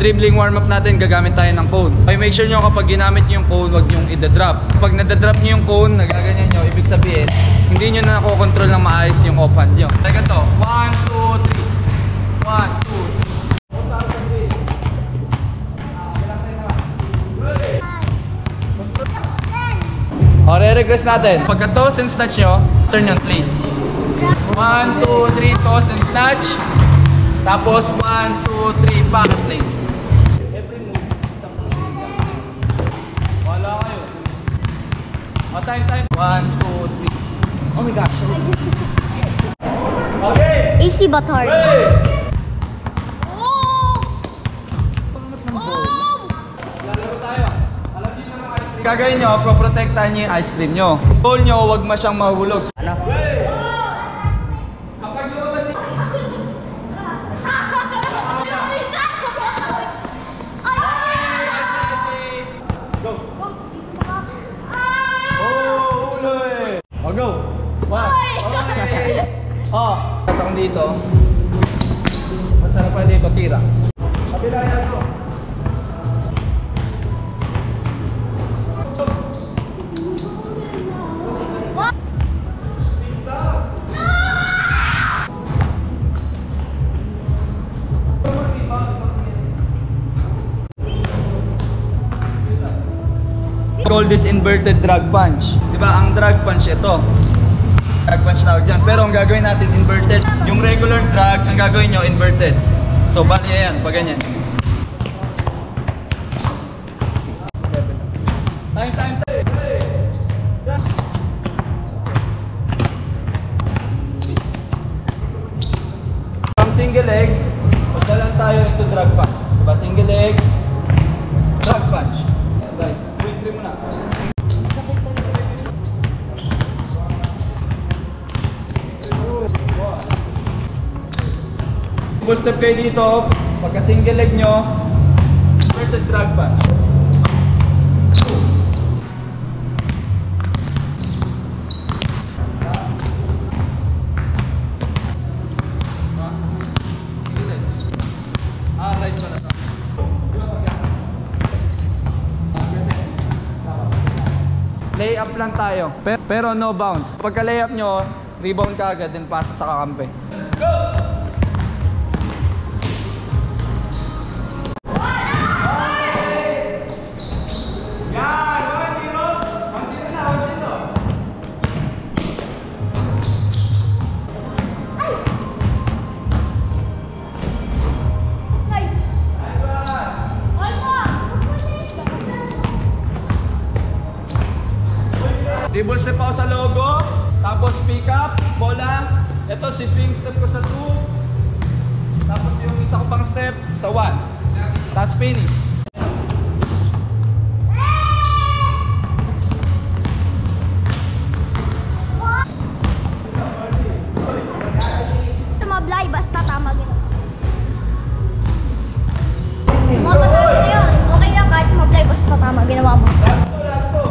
Dribbling warm-up natin, gagamit tayo ng cone. Okay, make sure nyo kapag ginamit nyo yung cone, wag nyo i-drop. Kapag nadadrop nyo yung cone, nagaganyan nyo, ibig sabihin, hindi nyo na nakokontrol ng maayos yung offhand nyo. Like ito, 1, 2, 3. 1, 2, 3. O, re-regress natin. Pagka toss and snatch nyo, turn yun, please. 1, 2, 3, toss and snatch. Tapos 1, 2, 3, back and place. Every move, isang pagkakas. Wala kayo. O, time. 1, 2, 3. Oh my gosh. Okay. AC Batar. Ready. Lalaro tayo. Alam niyo naman ice cream. Gagawin nyo, proprotektahan nyo yung ice cream nyo. Goal nyo, huwag masyang mahulog. Kapag lumabas ni... Go! Oh, uloy! Oh, go! 1, okay! Oh, tatang dito. Masarap pa dito, tira. Kabila yan, go! Call this inverted drag punch. Diba ang drag punch ito? Drag punch tawag dyan. Pero ang gagawin natin inverted. Yung regular drag, ang gagawin nyo inverted. So bali yan, pag ganyan. Time. From single leg, magdalan tayo into drag punch. Diba single leg, drag punch. Right. Trim mo na. Full step kayo dito. Pagka single leg nyo, inverted drag punch. Right pala to. Layup lang tayo, pero no bounce. Pagka layup nyo, rebound ka agad, then pasa sa kakampi. Go! Yan! 1-0! 1-0 na, 1-0. Dribble step ako sa logo, tapos pick up, bola. Ito si swing step ko sa 2. Tapos yung isa ko pang step sa 1. Tapos finish. Sumablay, basta tama ginawa. Mga pasok na yun. Okay lang kahit sumablay, basta tama ginawa mo. Go!